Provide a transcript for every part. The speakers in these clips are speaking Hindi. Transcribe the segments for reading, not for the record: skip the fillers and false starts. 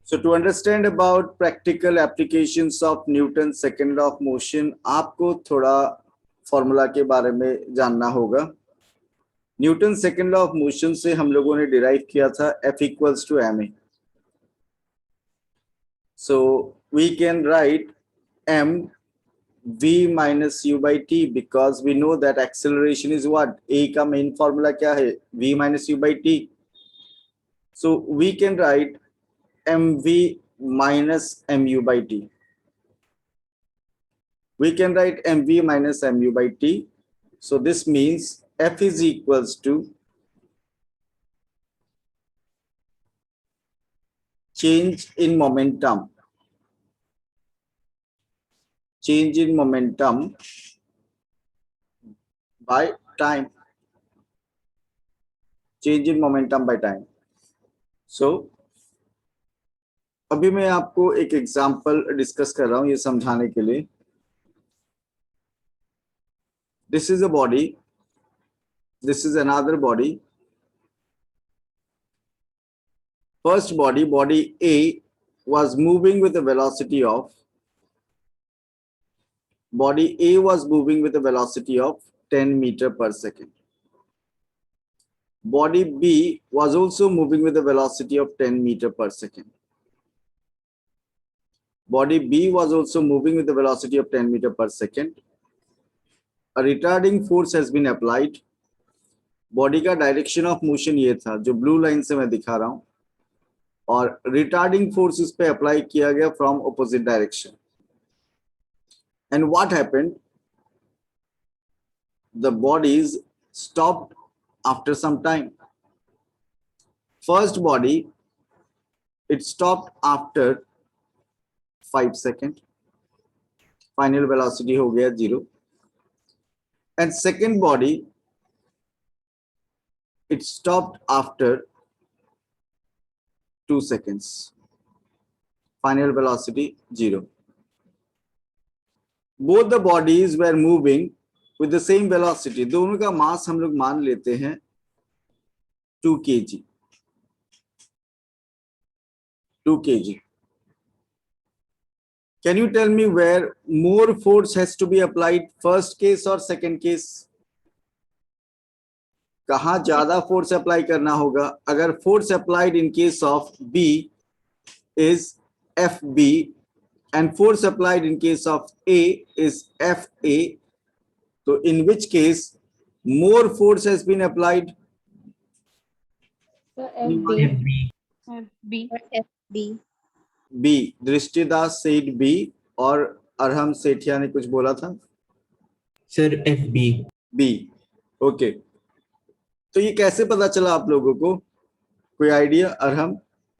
So to understand about practical applications of Newton's second law of motion, आपको थोड़ा फॉर्मूला के बारे में जानना होगा. Newton second law of motion से हम लोगों ने डिराइव किया था F equals to ma. So we can write m v minus u by t because we know that acceleration is what? A का main formula क्या है? v minus u by t. So we can write mv minus mu by t. We can write mv minus mu by t. So this means F is equals to change in momentum. Change in momentum by time. Change in momentum by time. So अभी मैं आपको एक एग्जांपल डिस्कस कर रहा हूं ये समझाने के लिए. This is a body. This is another body. First body, body A, was moving with a velocity of 10 meter per second. Body B was also moving with a velocity of 10 meter per second. Body B was also moving with a velocity of 10 meter per second. A retarding force has been applied. Body का डायरेक्शन ऑफ मोशन ये था जो ब्लू लाइन से मैं दिखा रहा हूं, और रिटार्डिंग फोर्स इस पे अप्लाई किया गया from opposite direction. And what happened? The bodies stopped after some time. First body, it stopped after 5 second. Final velocity हो गया 0. And second body, it stopped after 2 seconds. Final velocity 0. Both the bodies were moving with the same velocity. दोनों का मास हम लोग मान लेते हैं 2 kg. 2 kg. Can you tell me where more force has to be applied, first case or second case? कहाँ ज्यादा फोर्स अप्लाई करना होगा? अगर force applied in case of B is FB and force applied in case of A is FA, so in which case more force has been applied? FB. B. दृष्टिदास said B और अरहम सेठिया ने कुछ बोला था सर FB. B. ओके, तो ये कैसे पता चला आप लोगों को? कोई आइडिया? अरहम,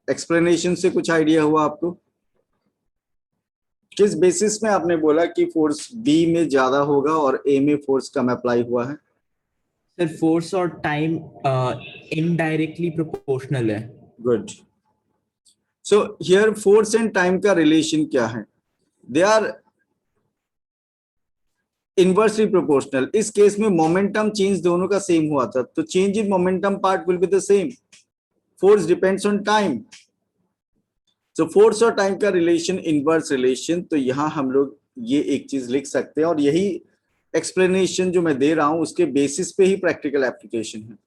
एक्सप्लेनेशन से कुछ आइडिया हुआ आपको? किस बेसिस में आपने बोला कि फोर्स बी में ज्यादा होगा और ए में फोर्स कम अप्लाई हुआ है? सर फोर्स और टाइम इनडायरेक्टली प्रोपोर्शनल है. Good. So here force and time का रिलेशन क्या है? They are inversely proportional. इस केस में मोमेंटम चेंज दोनों का सेम हुआ था, तो change in momentum part will be the same. Force depends on time. So force और टाइम का रिलेशन इनवर्स रिलेशन. तो यहां हम लोग ये एक चीज लिख सकते हैं, और यही एक्सप्लेनेशन जो मैं दे रहा हूं उसके बेसिस पे ही प्रैक्टिकल एप्लीकेशन है.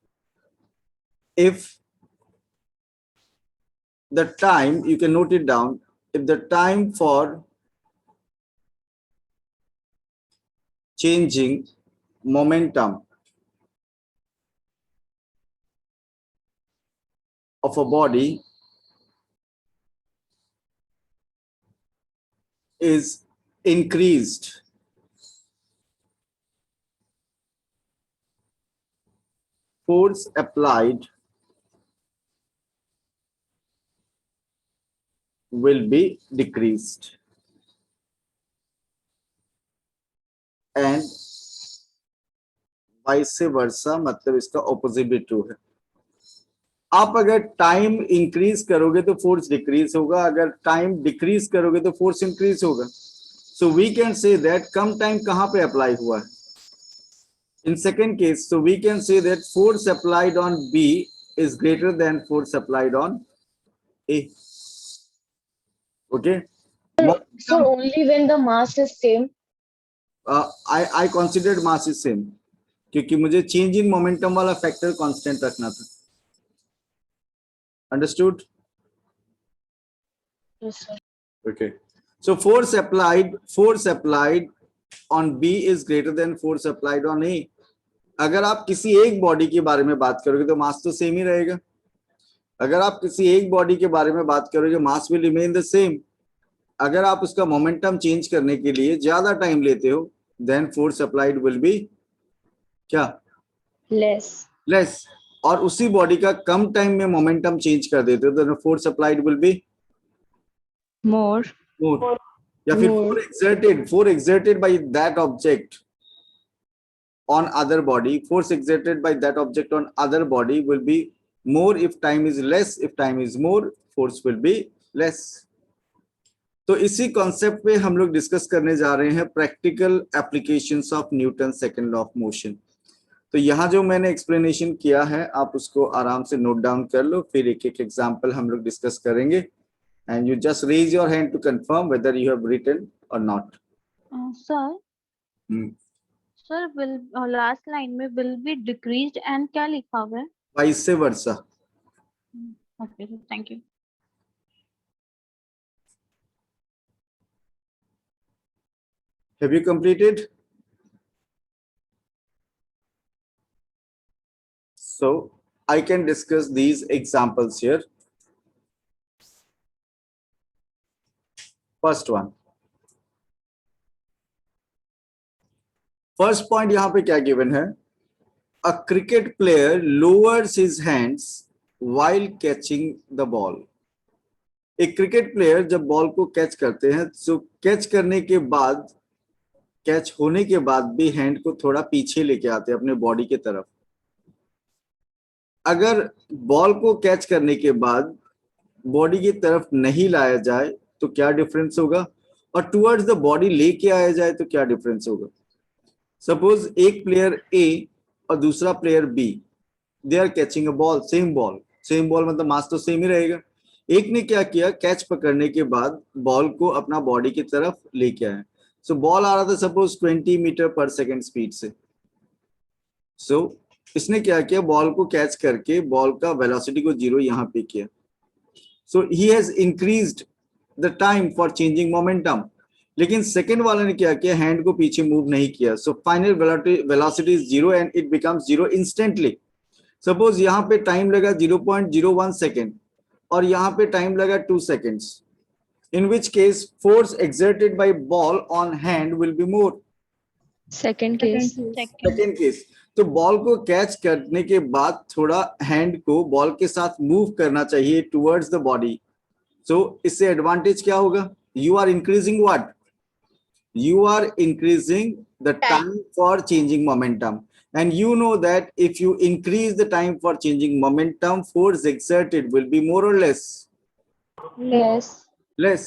If the time, you can note it down, if the time for changing momentum of a body is increased, force applied will be decreased. And vice versa, मतलब इसका ऑपोजिट भी ट्रू है. आप अगर टाइम इंक्रीज करोगे तो फोर्स डिक्रीज होगा, अगर टाइम डिक्रीज करोगे तो फोर्स इंक्रीज होगा. So we can say that कम टाइम कहां पे अप्लाई हुआ है? In second case. So we can say that force applied on b is greater than force applied on a. Okay. So only when the mass is same. I considered mass is same क्योंकि मुझे चेंज इन मोमेंटम वाला फैक्टर कांस्टेंट रखना था. Understood? Yes, sir. Okay. So force applied on B is greater than force applied on A. अगर आप किसी एक बॉडी के बारे में बात करोगे तो मास तो सेम ही रहेगा. अगर आप किसी एक बॉडी के बारे में बात करोगे mass will remain the same. अगर आप उसका मोमेंटम चेंज करने के लिए ज्यादा टाइम लेते हो then force applied will be क्या? Less. और उसी बॉडी का कम टाइम में मोमेंटम चेंज कर देते हो तो force applied will be More. या फिर More. Force exerted by that object on other body, force exerted by that object on other body will be more if time is less. If time is more, force will be less. तो इसी कॉन्सेप्ट पे हम लोग डिस्कस करने जा रहे हैं practical applications of Newton second law of motion. तो यहाँ जो मैंने एक्सप्लेनेशन किया है आप उसको आराम से नोट डाउन कर लो, फिर एक एक एग्जांपल हम लोग डिस्कस करेंगे. And you just raise your hand to confirm whether you have written or not. Sir will last line में will be decreased and क्या लिखा हुआ है? Vice versa. Okay sir, thank you. Have you completed? So I can discuss these examples here. First one. First point यहाँ पे क्या given है? A cricket player lowers his hands while catching the ball. एक क्रिकेट प्लेयर जब बॉल को कैच करते हैं तो कैच करने के बाद, कैच होने के बाद भी हैंड को थोड़ा पीछे लेके आते हैं अपने बॉडी के तरफ. अगर बॉल को कैच करने के बाद बॉडी की तरफ नहीं लाया जाए तो क्या डिफरेंस होगा, और टुवर्ड्स द बॉडी लेके आया जाए तो क्या डिफरेंस होगा. सपोज एक प्लेयर ए और दूसरा player b, they are catching a ball, same ball मतलब मास तो सेम ही रहेगा. एक ने क्या किया, कैच पकड़ने के बाद बॉल को अपना बॉडी की तरफ लेके आया. सो बॉल आ रहा था suppose 20 metre per second speed से. सो इसने क्या किया, बॉल को कैच करके बॉल का वेलोसिटी को 0 यहाँ पे किया. So he has increased the time for changing momentum. लेकिन सेकंड वाले ने क्या किया, हैंड को पीछे मूव नहीं किया. So final velocity is 0 and it becomes 0 instantly. Suppose यहाँ पे टाइम लगा 0.01 सेकेंड और यहाँ पे टाइम लगा 2 seconds. In which case force exerted by ball on hand will be more. Second case. Second case. तो बॉल को कैच करने के बाद थोड़ा हैंड को बॉल के साथ मूव करना चाहिए टुवर्ड्स द बॉडी. सो इससे एडवांटेज क्या होगा, you are increasing what, you are increasing the time for changing momentum, and you know that if you increase the time for changing momentum, force exerted will be more or less. Less.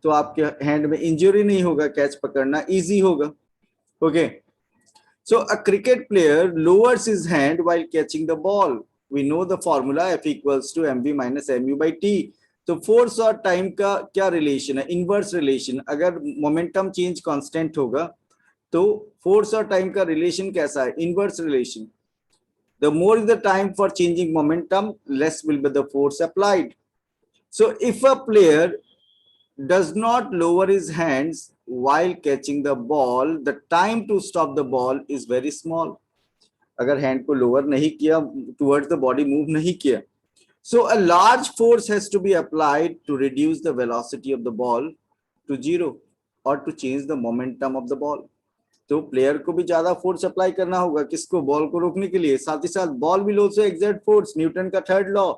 तो आपके हैंड में इंजरी नहीं होगा, कैच पकड़ना इजी होगा. Okay. So a cricket player lowers his hand while catching the ball. We know the formula F equals to mv minus mu by t. तो फोर्स और टाइम का क्या रिलेशन है, इनवर्स रिलेशन. अगर मोमेंटम चेंज कांस्टेंट होगा तो फोर्स और टाइम का रिलेशन कैसा है, inverse relation. The more is the time for changing momentum, less will be the force applied. So if a player does not lower his hands while catching the ball, the time to stop the ball is very small. अगर हैंड को लोअर नहीं किया, towards the body move नहीं किया, so a large force has to be applied to reduce the velocity of the ball to 0 or to change the momentum of the ball. तो प्लेयर को भी ज्यादा फोर्स अप्लाई करना होगा, किसको, बॉल को रोकने के लिए. साथ ही साथ ball will also exert force, Newton का third law,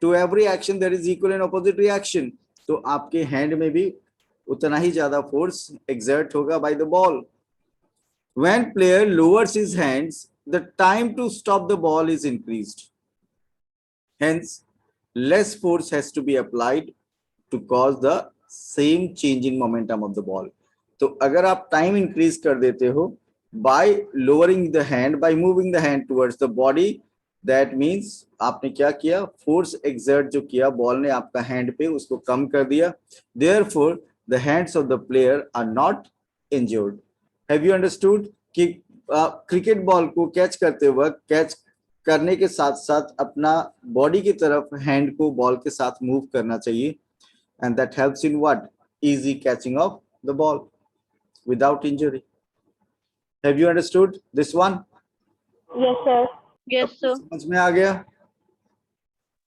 to every action there is equal and opposite reaction. तो आपके हैंड में भी उतना ही ज्यादा फोर्स एक्सर्ट होगा by the ball. When player lowers his hands, the time to stop the ball is increased. Hence less force has to be applied to cause the same change in momentum of the ball. तो अगर आप टाइम इंक्रीज कर देते हो bye lowering the hand, by moving the hand towards the body, that means आपने क्या किया, फोर्स एक्सर्ट जो किया बॉल ने आपका हैंड पे, उसको कम कर दिया. Therefore the hands of the player are not injured. Have you understood कि क्रिकेट बॉल को कैच करते वक्त कैच करने के साथ साथ अपना बॉडी की तरफ हैंड को बॉल के साथ मूव करना चाहिए, and that helps in what? Easy catching of the ball without injury. Have you understood this one? Yes, sir. Yes, sir. समझ में आ गया?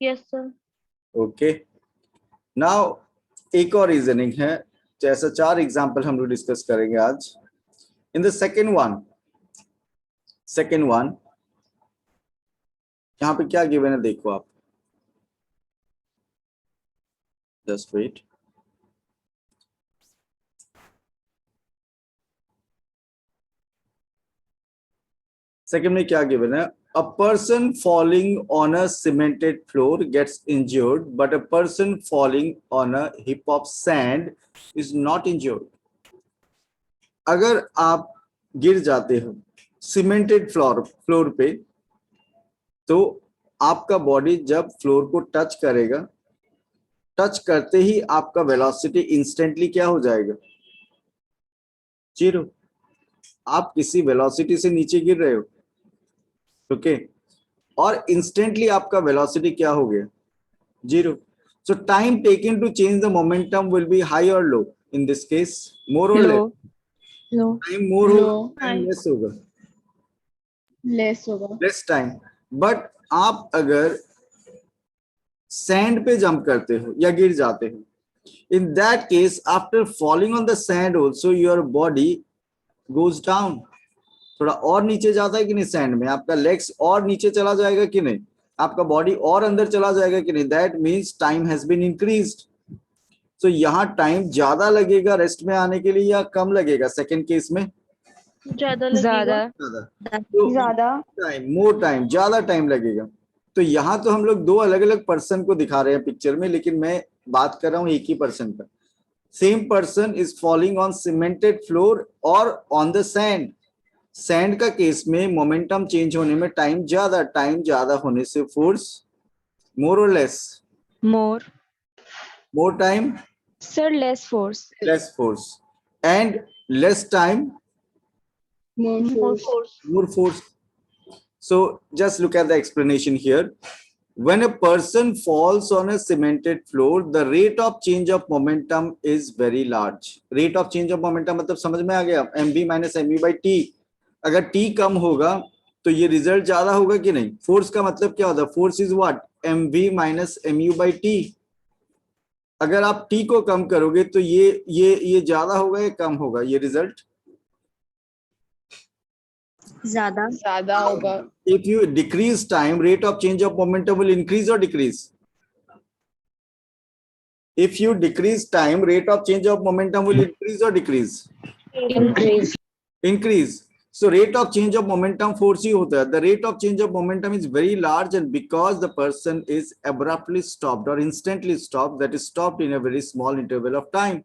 Yes, sir. Okay. Now एक और रीजनिंग है, जैसा 4 एग्जांपल हम लोग डिस्कस करेंगे आज. In the second one यहाँ पे क्या गिवन है देखो आप. Just wait. सेकंड में क्या गिवन है, a person falling on a cemented floor gets injured but a person falling on a heap of sand is not injured. अगर आप गिर जाते हो सीमेंटेड फ्लोर पे, तो आपका बॉडी जब फ्लोर को टच करेगा, टच करते ही आपका वेलोसिटी इंस्टेंटली क्या हो जाएगा, 0. आप किसी वेलोसिटी से नीचे गिर रहे हो, ओके, और इंस्टेंटली आपका वेलोसिटी क्या हो गया, 0. So time taken to change the momentum will be high और लो. इन दिस केस मोर और लेस, Low. टाइम मोर होगा, Low. टाइम लेस होगा, Less होगा. Less time. बट आप अगर सैंड पे जंप करते हो या गिर जाते हो, इन that case after falling on the sand also your body goes down. थोड़ा और नीचे जाता है कि नहीं सैंड में, आपका लेग्स और नीचे चला जाएगा कि नहीं, आपका बॉडी और अंदर चला जाएगा कि नहीं. That means time has been increased. So यहाँ टाइम ज्यादा लगेगा रेस्ट में आने के लिए या कम लगेगा सेकंड केस में? ज्यादा लगेगा. ज्यादा. टाइम, मोर टाइम, ज्यादा टाइम लगेगा. तो यहाँ तो हम लोग 2 अलग अलग पर्सन को दिखा रहे हैं पिक्चर में, लेकिन मैं बात कर रहा हूँ एक ही पर्सन का. Same person is falling on cemented floor और ऑन द सैंड. सैंड का केस में मोमेंटम चेंज होने में टाइम ज्यादा होने से फोर्स मोर और less, More. More time, Sir, less force. Less force, and less time, More More force. more force. So just look at the explanation here. When a person falls on a cemented floor, the rate of change of momentum is very large. Rate of change of momentum मतलब समझ में आ गया, mv minus mu by t. अगर t कम होगा तो ये रिजल्ट ज्यादा होगा कि नहीं. फोर्स का मतलब क्या होता है, force is what, mv minus mu by t. अगर आप t को कम करोगे तो ये ज्यादा होगा या कम होगा ये रिजल्ट? ज्यादा होगा. If you decrease time, rate of change of momentum will increase or decrease? If you decrease time, rate of change of momentum will increase or decrease? Increase. Increase. So rate of change of momentum force ही होता है. The rate of change of momentum is very large, and because the person is abruptly stopped or instantly stopped, that is stopped in a very small interval of time.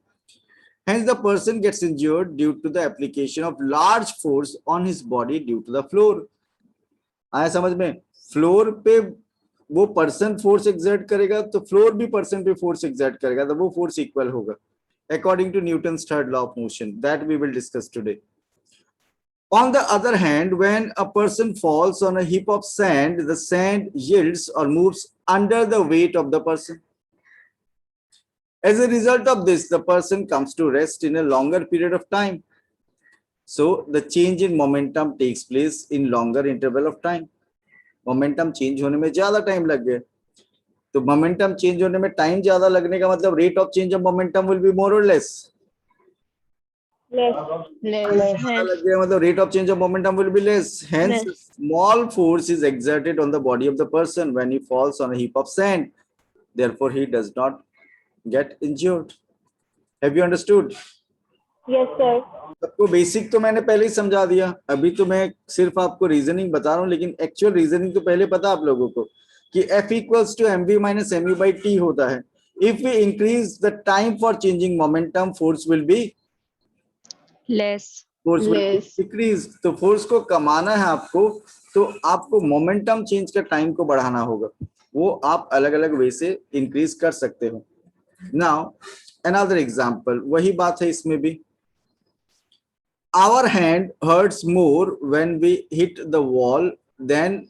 Hence the person gets injured due to the application of large force on his body due to the floor. आया समझ में? फ्लोर पे वो पर्सन फोर्स एक्सर्ट करेगा तो फ्लोर भी पर्सन पे फोर्स एक्सर्ट करेगा, तो वो फोर्स इक्वल होगा according to Newton's third law of motion, that we will discuss today. On the other hand, when a person falls on a heap of sand, the sand yields or moves under the weight of the person. As a result of this, the person comes to rest in a longer period of time. So the change in momentum takes place in longer interval of time. Momentum change होने में ज्यादा टाइम लग गया, तो momentum change होने में टाइम ज्यादा लगने का मतलब rate of change of momentum will be more or less? Less. ज्यादा लग गया मतलब rate of change of momentum will be less. Hence, small force is exerted on the body of the person when he falls on a heap of sand. Therefore, he does not get injured. Have you understood? Yes, sir. सबको बेसिक तो मैंने पहले ही समझा दिया, अभी तो मैं सिर्फ आपको रीजनिंग बता रहा हूँ, लेकिन एक्चुअल रीजनिंग तो पहले पता आप लोगों को कि F equals to mv minus mu by t होता है. If we increase the time for changing momentum, force will be Less. decrease. तो फोर्स को कमाना है आपको तो आपको मोमेंटम चेंज का टाइम को बढ़ाना होगा, वो आप अलग अलग वे से इंक्रीज कर सकते हो। नाउ अनदर एग्जांपल, वही बात है इसमें भी। Our hand hurts more when we hit the wall than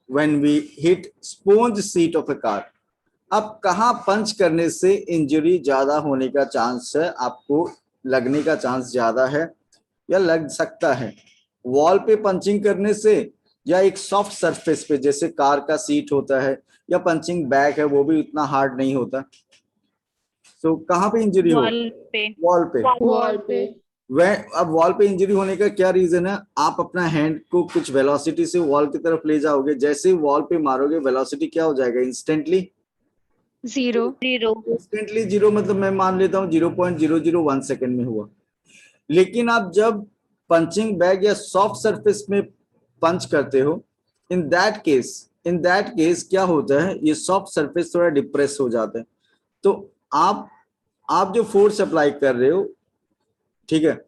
when we hit sponge seat of a car. अब कहाँ पंच करने से इंजरी ज्यादा होने का चांस है, आपको लगने का चांस ज्यादा है या लग सकता है? वॉल पे पंचिंग करने से या एक सॉफ्ट सरफेस पे जैसे कार का सीट होता है या पंचिंग बैग है, वो भी उतना हार्ड नहीं होता। तो कहाँ पे इंजरी हो? वॉल पे। वॉल पे। वॉल पे। वह अब वॉल पे इंजरी होने का क्या रीजन है? आप अपना हैंड को कुछ वेलोसिटी से वॉल की तरफ ले जाओगे, जैसे ही वॉल पे मारोगे वेलोसिटी क्या हो जाएगा? Instantly zero. इंस्टेंटली जीरो, मतलब मैं मान लेता हूँ 0.001 सेकेंड में हुआ। लेकिन आप जब पंचिंग बैग या सॉफ्ट सरफेस में पंच करते हो, इन दैट केस क्या होता है, ये सॉफ्ट सरफेस थोड़ा डिप्रेस हो जाता है। तो आप जो फोर्स अप्लाई कर रहे हो, ठीक है,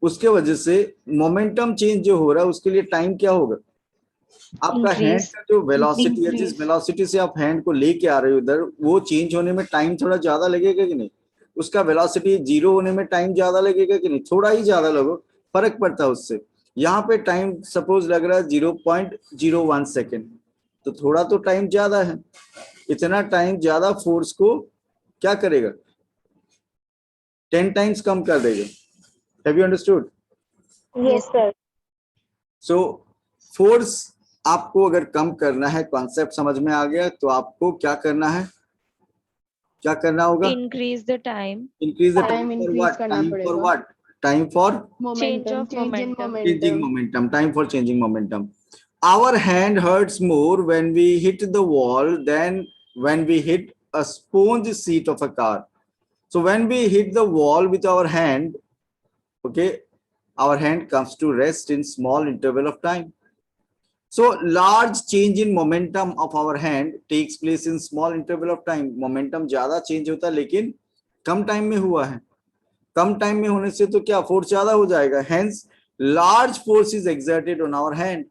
उसके वजह से मोमेंटम चेंज जो हो रहा है उसके लिए टाइम क्या होगा? आपका हैंड का जो वेलोसिटी है, जिस वेलोसिटी से आप हैंड को लेके आ रहे हो इधर, वो चेंज होने में टाइम थोड़ा ज्यादा लगेगा कि नहीं? उसका वेलोसिटी जीरो होने में टाइम ज्यादा लगेगा कि नहीं? थोड़ा ही ज्यादा लगो, फर्क पड़ता है उससे। यहाँ पे टाइम सपोज लग रहा है 0.01 सेकेंड, तो थोड़ा तो टाइम ज्यादा है। इतना टाइम ज्यादा फोर्स को क्या करेगा? 10 टाइम्स कम कर देगा। Have you understood? Yes, sir. So force आपको अगर कम करना है, कॉन्सेप्ट समझ में आ गया, तो आपको क्या करना है, क्या करना होगा? Increase the time. Increase the Time time for increase what? करना टाइम फॉर पड़ेगा। What? Time for Change of Changing momentum. changing momentum. Time for changing momentum. Our hand hurts more when we hit the wall than when we hit a sponge seat of a car. So when we hit the wall with our hand, okay, our hand comes to rest in small interval of time. So large change in momentum of our hand takes place in small interval of time. Momentum ज्यादा change होता है लेकिन कम टाइम में हुआ है। कम टाइम में होने से तो क्या फोर्स ज्यादा हो जाएगा, hence large force is exerted on our hand.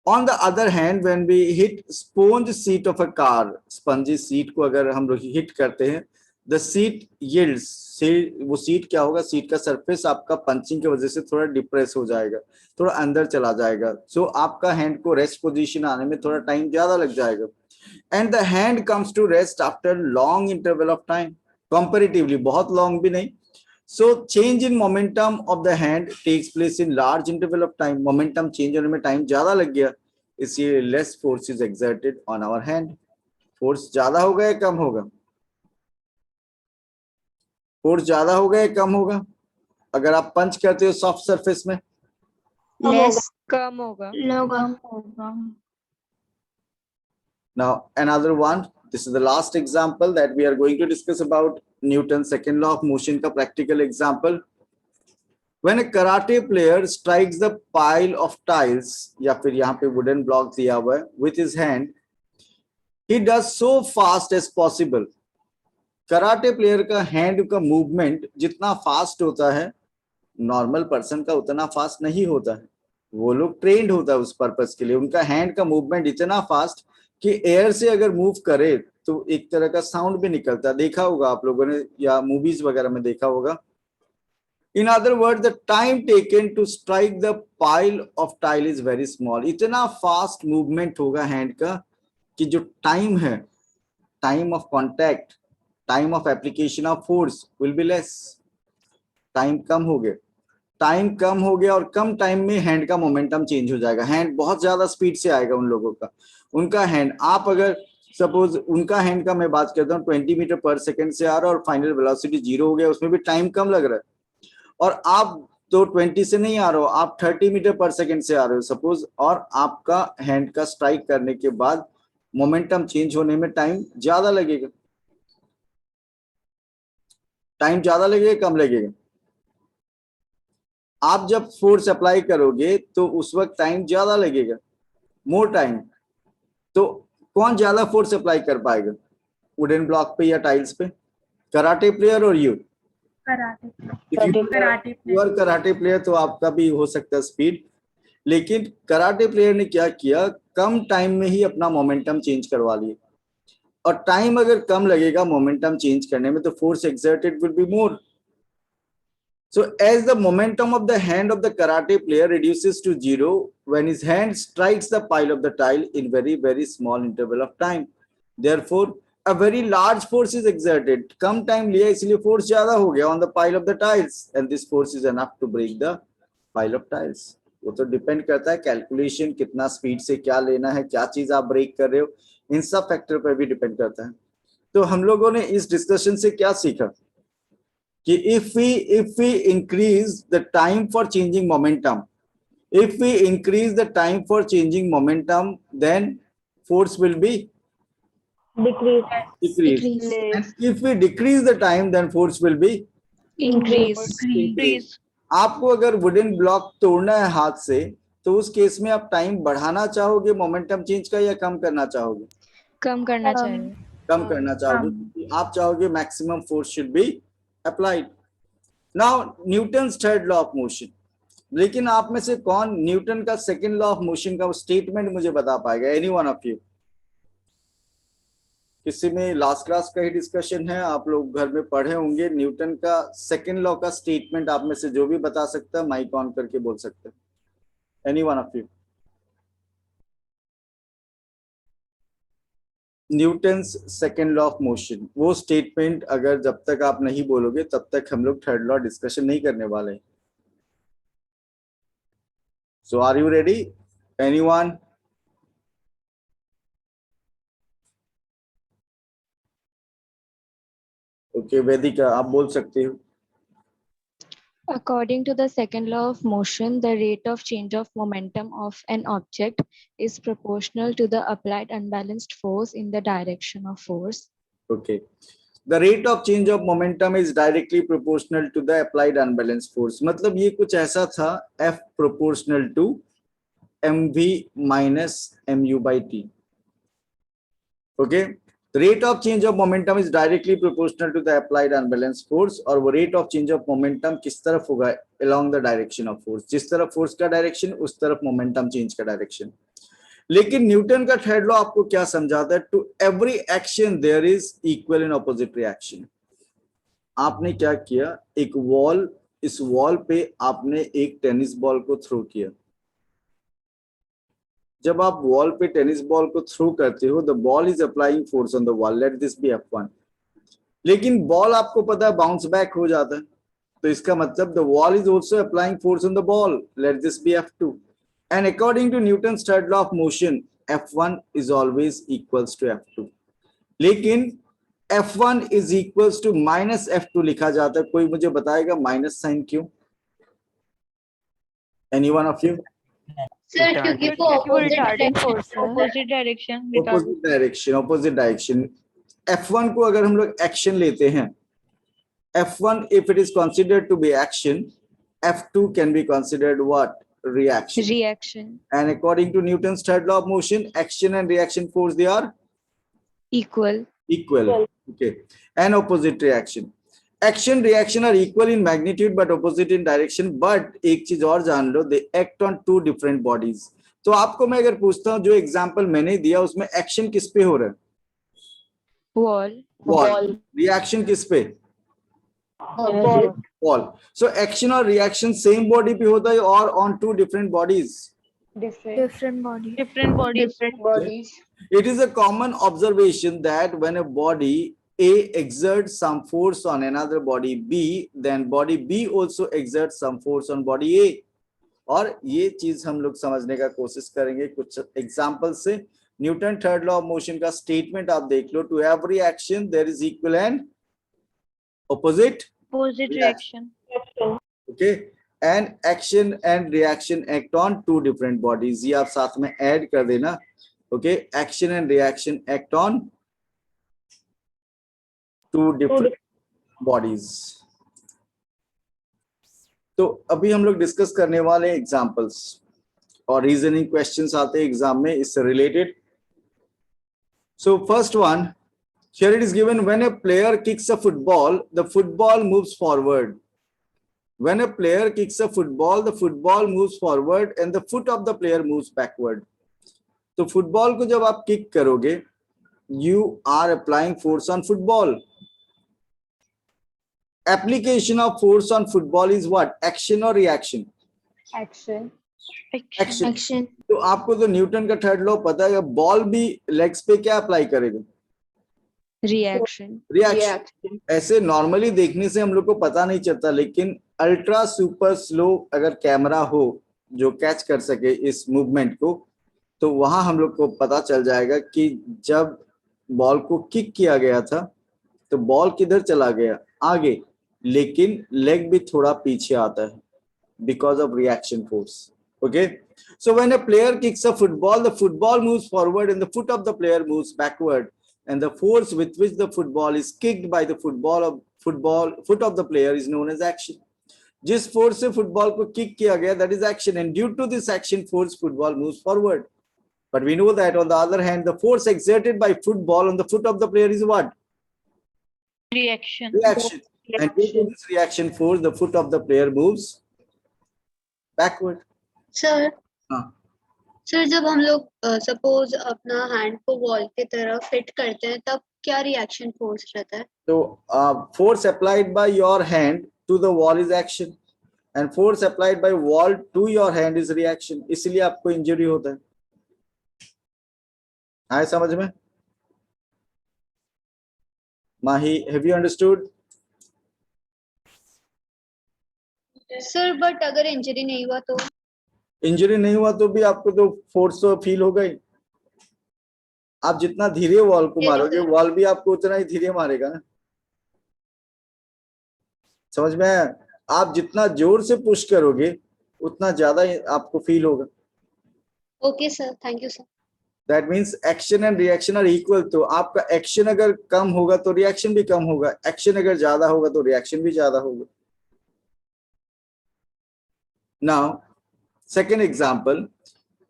On the other hand, when we hit sponge seat of a car, spongy seat को अगर हम लोग हिट करते हैं, the seat yields, से वो सीट क्या होगा, सीट का सरफेस आपका पंचिंग की वजह से थोड़ा डिप्रेस हो जाएगा, थोड़ा अंदर चला जाएगा। सो आपका हैंड को रेस्ट पोजीशन आने में थोड़ा टाइम ज्यादा लग जाएगा। And the hand comes to rest after long interval of time, comparatively बहुत लॉन्ग भी नहीं। So change in momentum of the hand takes place in large interval of time. Momentum change होने में टाइम ज्यादा लग गया, इसलिए less force is exerted on our hand. Force ज्यादा होगा या कम होगा? फोर्स ज्यादा होगा या कम होगा अगर आप पंच करते हो सॉफ्ट सरफेस में? Less. कम होगा। Now another one, this is the last example that we are going to discuss about Newton's second law of motion का practical example. When a karate player strikes the pile of tiles, या फिर यहाँ पे wooden block दिया हुआ है, with his hand, he does so fast as possible. Karate player का हैंड का मूवमेंट जितना फास्ट होता है, नॉर्मल पर्सन का उतना फास्ट नहीं होता है। वो लोग ट्रेंड होता है उस पर्पस के लिए। उनका हैंड का मूवमेंट इतना फास्ट कि एयर से अगर मूव करे तो एक तरह का साउंड भी निकलता है, देखा होगा आप लोगों ने या मूवीज वगैरह में देखा होगा। In other word, the time taken to strike the pile of tile is very small. इतना फास्ट मूवमेंट होगा हैंड का कि जो टाइम है, time of contact, time of application of force will be less. Time कम हो गया, टाइम कम हो गया और कम टाइम में हैंड का मोमेंटम चेंज हो जाएगा। हैंड बहुत ज्यादा स्पीड से आएगा उन लोगों का। उनका हैंड, आप अगर सपोज उनका हैंड का मैं बात करता हूँ 20 मीटर पर सेकंड से आ रहा है और फाइनल वेलोसिटी 0 हो गया, उसमें भी टाइम कम लग रहा है। और आप तो 20 से नहीं आ रहे हो, आप 30 मीटर पर सेकंड से आ रहे हो सपोज, और आपका हैंड का स्ट्राइक करने के बाद मोमेंटम चेंज होने में टाइम ज्यादा लगेगा। टाइम ज्यादा लगेगा कम लगेगा? आप जब फोर्स अप्लाई करोगे तो उस वक्त टाइम ज्यादा लगेगा, मोर टाइम। तो कौन ज्यादा फोर्स अप्लाई कर पाएगा वुडन ब्लॉक पे या टाइल्स पे? कराटे प्लेयर और यू? कराटे प्लेयर तो आपका भी हो सकता है स्पीड, लेकिन कराटे प्लेयर ने क्या किया, कम टाइम में ही अपना मोमेंटम चेंज करवा लिए, और टाइम अगर कम लगेगा मोमेंटम चेंज करने में तो force exerted will be more. So as the momentum of the hand of the karate player reduces to zero when his hand strikes the pile of the tile in very small interval of time, therefore a very large force is exerted. Come time लिया इसलिए force ज्यादा हो गया on the pile of the tiles, and this force is enough to break the pile of tiles. वो तो डिपेंड करता है कैलकुलेशन, कितना स्पीड से क्या लेना है, क्या चीज आप ब्रेक कर रहे हो, इन सब फैक्टर पर भी डिपेंड करता है. तो हम लोगों ने इस डिस्कशन से क्या सीखा कि if we increase the time for changing momentum, if we increase the time for changing momentum, then force will be decreased. And if we decrease the time, then force will be increased. आपको अगर वुडन ब्लॉक तोड़ना है हाथ से, तो उस केस में आप टाइम बढ़ाना चाहोगे मोमेंटम चेंज का, या कम करना चाहोगे? कम करना चाहिए. कम करना चाहोगे. आप चाहोगे maximum force should be applied. Now Newton's third law of motion. लेकिन आप में से कौन न्यूटन का सेकंड लॉ ऑफ मोशन का स्टेटमेंट मुझे बता पाएगा? Any one of you? किसी में लास्ट क्लास का ही डिस्कशन है, आप लोग घर में पढ़े होंगे. न्यूटन का सेकंड लॉ का स्टेटमेंट आप में से जो भी बता सकता है माइक ऑन करके बोल सकते हैं. Any one of you? Newton's second law of motion, वो स्टेटमेंट अगर जब तक आप नहीं बोलोगे तब तक हम लोग थर्ड लॉ डिस्कशन नहीं करने वाले. So are you ready? Anyone? Okay Vedika, आप बोल सकते हो. According to the second law of motion, the rate of change of momentum of an object is proportional to the applied unbalanced force in the direction of force. Okay. The rate of change of momentum is directly proportional to the applied unbalanced force. मतलब ये कुछ ऐसा था, F proportional to mv minus mu by t. Okay. The rate of change of momentum is directly proportional to the applied unbalanced force. और वो rate of change of momentum किस तरफ होगा? Along the direction of force. जिस तरफ force का direction, उस तरफ momentum change का direction. लेकिन न्यूटन का थर्ड लॉ आपको क्या समझाता है? To every action there is equal and opposite reaction. आपने क्या किया, एक वॉल, इस वॉल पे आपने एक टेनिस बॉल को थ्रो किया. जब आप वॉल पे टेनिस बॉल को थ्रो करते हो, the ball is applying force on the wall, let this be F1. लेकिन बॉल आपको पता है बाउंस बैक हो जाता है, तो इसका मतलब the wall is also applying force on the ball, let this be F2. And according to Newton's third law of motion, F1 is always equals to F2. लेकिन F1 is equals to minus F2 लिखा जाता है. कोई मुझे बताएगा माइनस साइन क्यों? Any one of you? Sir, क्योंकि वो retarding force है. opposite direction. Opposite direction. F1 को अगर हम लोग एक्शन लेते हैं, F1 if it is considered to be action, F2 can be considered what? Reaction. And according to Newton's third law of motion, action and reaction force, they are Equal. Okay. And opposite reaction. Action reaction are equal in magnitude but opposite in direction. But एक चीज और जान लो, they act on two different bodies. तो आपको मैं अगर पूछता हूँ, जो एग्जाम्पल मैंने दिया उसमें एक्शन किस पे हो रहा है? वॉल. रिएक्शन किस पे? Wall. So action or reaction same body पे होता है और on two different bodies? Different body. Different bodies. It is a common observation that when a body A exerts some force on another body B, then body B also exerts some force on body A. और ये चीज हम लोग समझने का कोशिश करेंगे कुछ एग्जाम्पल से. Newton third law of motion का स्टेटमेंट आप देख लो, to every action there is equal and opposite reaction. Okay. And action and reaction act on two different bodies. ये आप साथ में ऐड कर देना. Okay. Action and reaction act on two different bodies. तो अभी हम लोग डिस्कस करने वाले एग्जाम्पल्स और रीजनिंग क्वेश्चंस आते हैं एग्जाम में इससे related. So first one, here it is given, when a player kicks a football, the football moves forward. When a player kicks a football, the football moves forward and the foot of the player moves backward. तो फुटबॉल को जब आप किक करोगे, you are applying force on football. Application of force on football is what? Action or reaction? Action. Action. तो आपको तो न्यूटन का थर्ड लॉ पता है, बॉल भी लेग्स पे क्या अप्लाई करेगा? Reaction. रिएक्शन. ऐसे नॉर्मली देखने से हम लोग को पता नहीं चलता, लेकिन अल्ट्रा सुपर स्लो अगर कैमरा हो जो कैच कर सके इस मूवमेंट को, तो वहां हम लोग को पता चल जाएगा कि जब बॉल को किक किया गया था तो बॉल किधर चला गया? आगे, लेकिन लेग भी थोड़ा पीछे आता है because of reaction force. Okay, so when a player kicks a football, the football moves forward and the foot of the player moves backward, and the force with which the football is kicked by the foot of the player is known as action. जिस फोर्स से फुटबॉल को किक किया गया, that is action, and due to this action force, football moves forward. But we know that on the other hand, the force exerted by football on the foot of the player is what? Reaction. Reaction. And due to this reaction force, the foot of the player moves backward. Sir हाँ. सर जब हम लोग सपोज अपना हैंड को वॉल की तरफ फिट करते हैं, तब क्या रिएक्शन फोर्स रहता है? So force applied by your hand to the wall is action, and force applied by wall to your hand is reaction. इसलिए आपको इंजरी होता है. आए समझ में? माही, have you understood? Sir but अगर इंजरी नहीं हुआ तो? इंजरी नहीं हुआ तो भी आपको तो फोर्स तो फील होगा ही. आप जितना धीरे वॉल को मारोगे, वॉल भी आपको उतना ही धीरे मारेगा ना. समझ में आया? आप जितना जोर से पुश करोगे उतना ज्यादा आपको फील होगा. Okay sir, thank you sir. That means action and reaction are equal. तो आपका एक्शन अगर कम होगा तो रिएक्शन भी कम होगा, एक्शन अगर ज्यादा होगा तो रिएक्शन भी ज्यादा होगा. Now second example,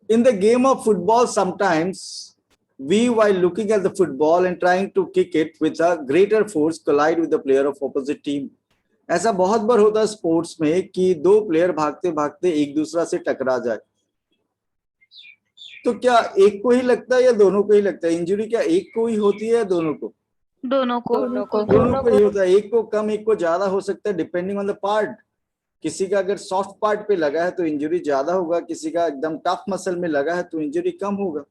in the game of football, sometimes we, while looking at the football and trying to kick it with a greater force, collide with the player of opposite team. ऐसा बहुत बार होता है स्पोर्ट्स में कि दो प्लेयर भागते भागते एक दूसरा से टकरा जाए. तो क्या एक को ही लगता है या दोनों को ही लगता है इंजरी? क्या एक को ही होती है या दोनों को? दोनों को. दोनों को ही होता है. एक को कम, एक को ज्यादा हो सकता है, डिपेंडिंग ऑन द पार्ट. किसी का अगर सॉफ्ट पार्ट पे लगा है तो इंजरी ज्यादा होगा, किसी का एकदम टफ मसल में लगा है तो इंजरी कम होगा.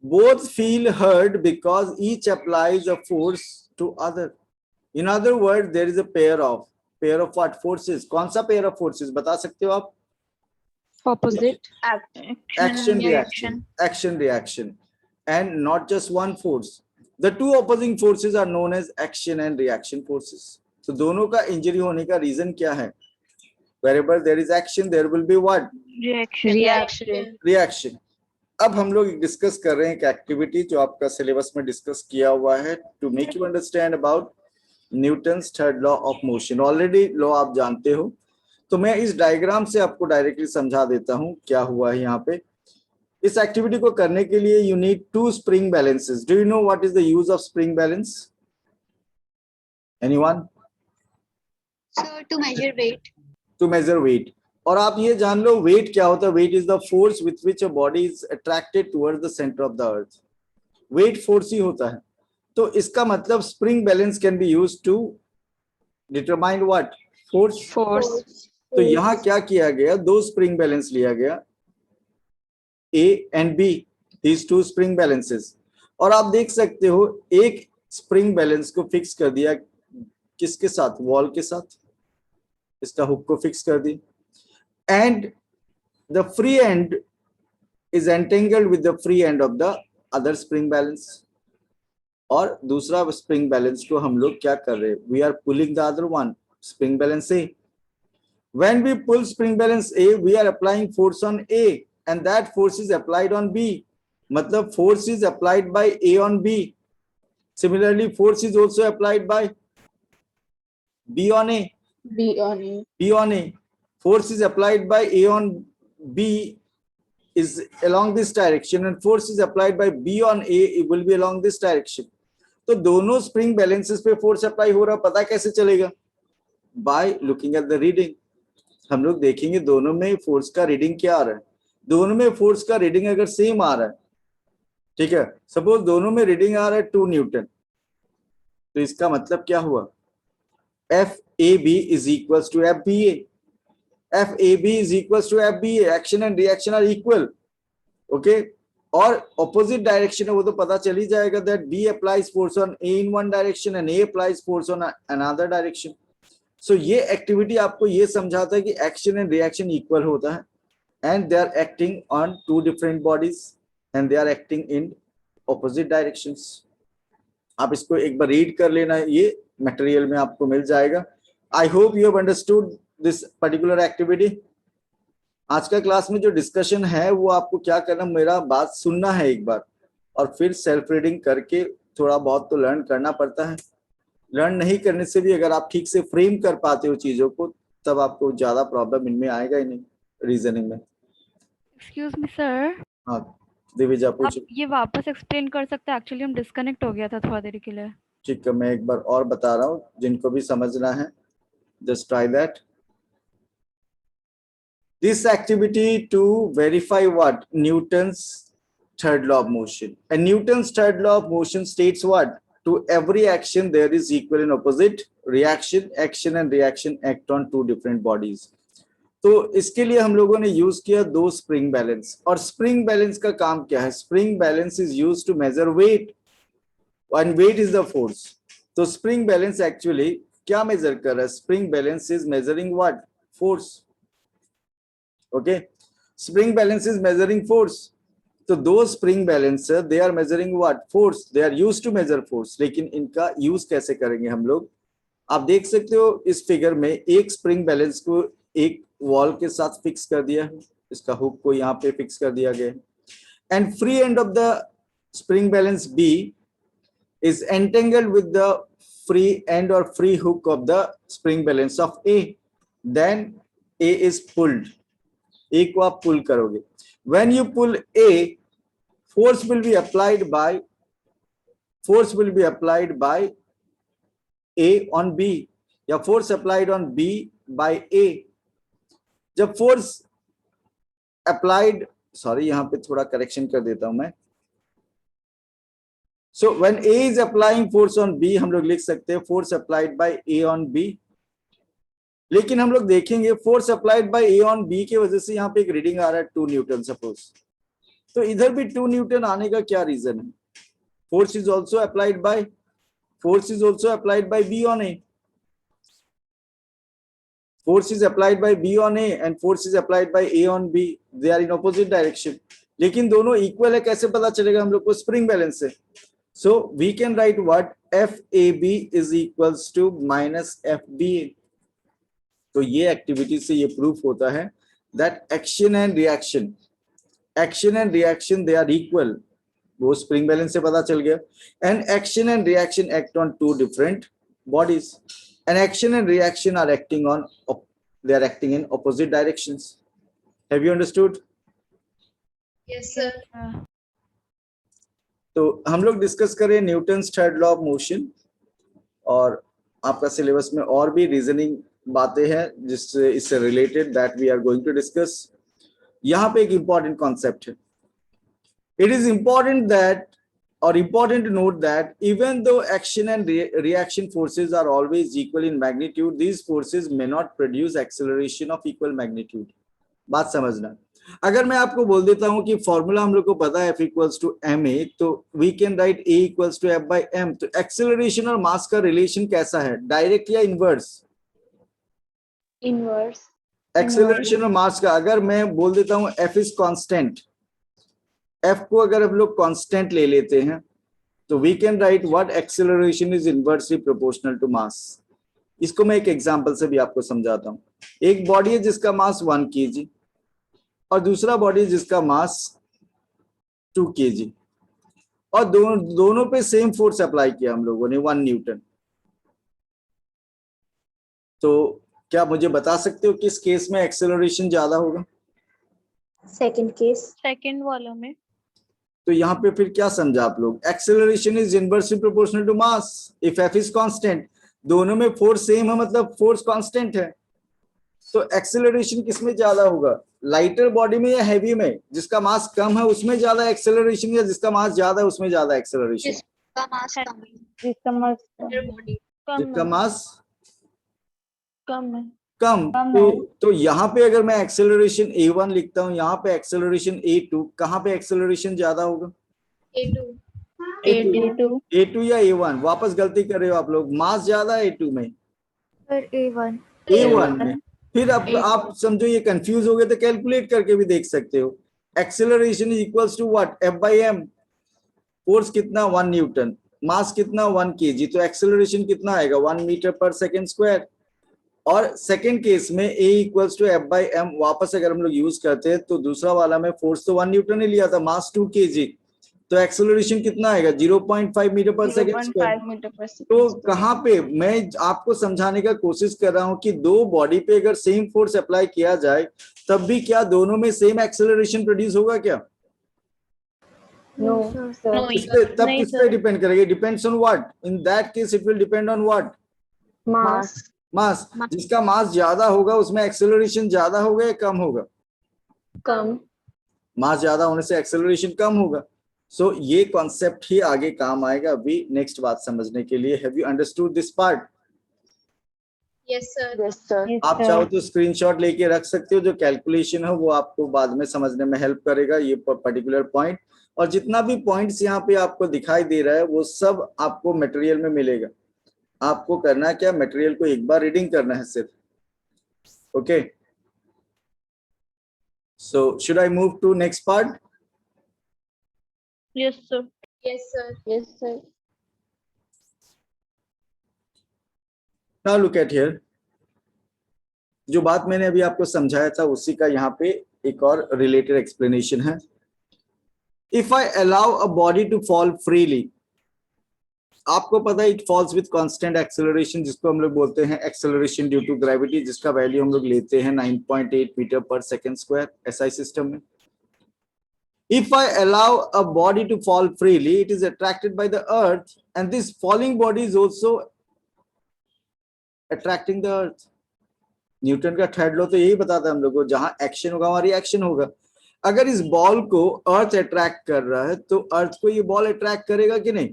Both feel hurt because each applies a force to other. In other word, there is a pair of what forces. कौन सा पेयर ऑफ फोर्सेस बता सकते हो आप? Opposite. Action reaction. Action reaction, and not just one force. The two opposing forces are known as action and reaction forces. So दोनों का इंजरी होने का रीजन क्या है? Wherever there is action, there will be what? Reaction. अब हम लोग डिस्कस कर रहे हैं एक एक्टिविटी जो आपका सिलेबस में डिस्कस किया हुआ है, to make you understand about Newton's third law of motion. Already law आप जानते हो, तो मैं इस डायग्राम से आपको डायरेक्टली समझा देता हूं क्या हुआ है यहाँ पे. इस एक्टिविटी को करने के लिए you need to spring balances. Do you know what is the use of spring balance? Anyone? Sir to measure weight. To measure weight. और आप ये जान लो वेट क्या होता है. Weight is the force with which a body is attracted towards the centre of the earth. Weight force ही होता है. तो इसका मतलब spring balance can be used to determine what? Force. तो यहाँ क्या किया गया? दो स्प्रिंग बैलेंस लिया गया, A and B, these two spring balances. और आप देख सकते हो एक स्प्रिंग बैलेंस को फिक्स कर दिया किसके साथ? वॉल के साथ. इसका हुक को फिक्स कर दी, and the free end is entangled with the free end of the other spring balance. और दूसरा स्प्रिंग बैलेंस को हम लोग क्या कर रहे हैं? We are pulling the other one, spring balance A. When we pull spring balance A, we are applying force on A, and that force is applied on B. मतलब force is applied by A on B. Similarly, force is also applied by B on A. B on A. Force is applied by A on B is along this direction, and force is applied by B on A, it will be along this direction. तो दोनों स्प्रिंग बैलेंसेस पे फोर्स अप्लाई हो रहा, पता कैसे चलेगा? By looking at the reading. हम लोग देखेंगे दोनों में फोर्स का रीडिंग क्या आ रहा है। दोनों में फोर्स का रीडिंग अगर सेम आ रहा है, ठीक है, सपोज दोनों में रीडिंग आ रहा है 2 न्यूटन, तो इसका मतलब क्या हुआ, F A B is equals to F B A. F A B is equals to F B A, action and reaction are equal, okay. और ऑपोजिट डायरेक्शन है वो तो पता चल ही जाएगा, that B applies force on A in one direction and A applies force on another direction. So ये एक्टिविटी आपको ये समझाता है कि एक्शन एंड रिएक्शन इक्वल होता है, and they are acting on 2 different bodies and they are acting in opposite directions. आप इसको एक बार रीड कर लेना, ये मटेरियल में आपको मिल जाएगा। I hope you have understood this particular activity. आज का क्लास में जो डिस्कशन है वो आपको क्या करना, मेरा बात सुनना है एक बार, और फिर सेल्फ रीडिंग करके थोड़ा बहुत तो लर्न करना पड़ता है। लर्न नहीं करने से भी अगर आप ठीक से फ्रेम कर पाते हो चीजों को, तब आपको ज्यादा प्रॉब्लम इनमें आएगा ही नहीं रीजनिंग में। एक्सक्यूज मी सर, हाँ दिविजा आप पूछो। ये वापस एक्सप्लेन कर सकते हैं? एक्चुअली हम डिस्कनेक्ट हो गया था थोड़ा देर के लिए। ठीक है, मैं एक बार और बता रहा हूँ, जिनको भी समझना है just try that. This activity to verify what? Newton's third law of motion. And Newton's third law of motion states what? To every action there is equal and opposite reaction. Action and reaction act on 2 different bodies. तो इसके लिए हम लोगों ने यूज किया 2 स्प्रिंग बैलेंस। और स्प्रिंग बैलेंस का काम क्या है? Spring balance is use to measure weight, and weight is the force. तो स्प्रिंग बैलेंस एक्चुअली क्या मेजर कर रहा है? Spring balance is measuring what? Force, okay. Spring balance is measuring force. तो 2 spring balance they are measuring what? Force. They are used to measure force. लेकिन इनका यूज कैसे करेंगे हम लोग? आप देख सकते हो इस फिगर में एक स्प्रिंग बैलेंस को एक वॉल के साथ फिक्स कर दिया है, इसका हुक को यहाँ पे फिक्स कर दिया गया है, and free end of the spring balance b is entangled with the free end or free hook of the spring balance of A. Then A is pulled. A को आप pull करोगे. When you pull A, force will be applied by A on B, या force applied on B by A. जब force applied, sorry यहाँ पे थोड़ा correction कर देता हूं मैं. So when A is applying force on B, हम लोग लिख सकते हैं force applied by A on B. लेकिन हम लोग देखेंगे force applied by A on B के वजह से यहाँ पे एक रीडिंग आ रहा है 2 न्यूटन सपोज। तो इधर भी 2 न्यूटन आने का क्या रीजन है? Force is also applied by B on A. Force is applied by B on A and force is applied by A on B. They are in opposite direction. लेकिन दोनों इक्वल है, कैसे पता चलेगा हम लोग को? स्प्रिंग बैलेंस से। So we can write what? FAB is equals to minus FBA. तो ये एक्टिविटी से ये प्रूफ होता है that action and reaction they are equal. वो स्प्रिंग बैलेंस से पता चल गया। And action and reaction act on 2 different bodies. And action and reaction are acting in opposite directions. Have you understood? Yes sir. तो हम लोग डिस्कस करें Newton's third law of motion, और आपका सिलेबस में और भी रीजनिंग बातें हैं जिससे इससे related that we are going to discuss. यहाँ पे एक इंपॉर्टेंट कॉन्सेप्ट है। इट इज इंपॉर्टेंट दैट और important to note that even though action and reaction forces are always equal in magnitude, these forces may not produce acceleration of equal magnitude. बात समझना। अगर मैं आपको बोल देता हूं कि फॉर्मूला हम लोग को पता है F इक्वल्स टू ma, तो we can write A equals to F by m। तो एक्सेलरेशन और मास का रिलेशन कैसा है? डायरेक्ट या इनवर्स? इनवर्स। एक्सेलरेशन और मास का अगर मैं बोल देता हूं F इज कांस्टेंट, F को अगर हम लोग कांस्टेंट ले लेते हैं तो we can write what? Acceleration is inversely proportional to mass. इसको मैं एक एग्जांपल से भी आपको समझाता हूं। एक बॉडी है जिसका मास 1 kg और दूसरा बॉडी जिसका मास 2 kg, और दोनों पे सेम फोर्स अप्लाई किया हम लोगों ने 1 न्यूटन। तो क्या मुझे बता सकते हो किस केस में एक्सेलरेशन ज्यादा होगा? Second case. सेकंड वाला में। तो यहाँ पे फिर क्या समझा आप लोग? Acceleration is inversely proportional to mass if F is constant. दोनों में फोर्स सेम है मतलब फोर्स कांस्टेंट है। तो एक्सेलरेशन किसमें ज्यादा होगा, लाइटर बॉडी में या हैवी में? जिसका मास कम है उसमें ज्यादा एक्सेलरेशन या जिसका मास ज्यादा है उसमें ज्यादा एक्सेलरेशन? जिसका मास कम है, जिसका मास बॉडी कम जिसका है, मास कम है। कम। कम तो यहाँ पे अगर मैं एक्सेलरेशन a1 लिखता हूँ, यहाँ पे एक्सेलरेशन a2, कहाँ पे एक्सेलरेशन ज्यादा होगा? A2 A2 a2 या a1? वापस गलती कर रहे हो आप लोग, मास ज्यादा है a2 में, सर A1। a1 में। फिर अब आप समझो ये कंफ्यूज हो गए तो कैलकुलेट करके भी देख सकते हो। Acceleration is equals to what, F by m। Force कितना, 1 न्यूटन, मास कितना, 1 kg, तो एक्सेलरेशन कितना आएगा, 1 मीटर पर सेकेंड स्क्वायर। और सेकेंड केस में a equals to F by m वापस अगर हम लोग यूज करते हैं तो दूसरा वाला में फोर्स तो 1 न्यूटन ही लिया था, मास 2 kg, तो एक्सेलरेशन कितना आएगा, 0.5 metre per second square. Metre पर तो कहाँ पे मैं आपको समझाने का कोशिश कर रहा हूं कि दो बॉडी पे अगर सेम फोर्स अप्लाई किया जाए तब भी क्या दोनों में सेम एक्सेलरेशन प्रोड्यूस होगा क्या? नो सर किस पे, तब नहीं किस पे सर। डिपेंड करेगा, depends on what? In that case it will depend on what, mass mass. जिसका मास ज्यादा होगा उसमें एक्सेलरेशन ज्यादा होगा या कम होगा? कम मास ज्यादा होने से एक्सेलरेशन कम होगा। सो ये कॉन्सेप्ट ही आगे काम आएगा अभी नेक्स्ट बात समझने के लिए। Have you understood this part? Yes sir. Yes sir आप चाहो तो स्क्रीनशॉट लेके रख सकते हो, जो कैलकुलेशन है वो आपको बाद में समझने में हेल्प करेगा ये पर्टिकुलर पॉइंट। और जितना भी पॉइंट्स यहाँ पे आपको दिखाई दे रहा है वो सब आपको मटेरियल में मिलेगा। आपको करना क्या, मटेरियल को एक बार रीडिंग करना है सिर्फ। Okay, so should I move to next part? Yes sir. Yes sir. Yes sir now look at here, जो बात मैंने अभी आपको समझाया था उसी का यहाँ पे एक और रिलेटेड एक्सप्लेनेशन है। If I allow a body to fall freely, आपको पता है it falls with constant acceleration, जिसको हम लोग बोलते हैं एक्सेलरेशन ड्यू टू ग्रेविटी, जिसका वैल्यू हम लोग लेते हैं 9.8 metre per second square SI system में। If I allow a body to fall freely, it is attracted by the earth, and this falling body is also attracting the earth. Newton का थर्ड लॉ तो यही बताता है हम लोग को, जहां एक्शन होगा वहां रिएक्शन होगा। अगर इस बॉल को अर्थ अट्रैक्ट कर रहा है तो अर्थ को ये बॉल अट्रैक्ट करेगा कि नहीं?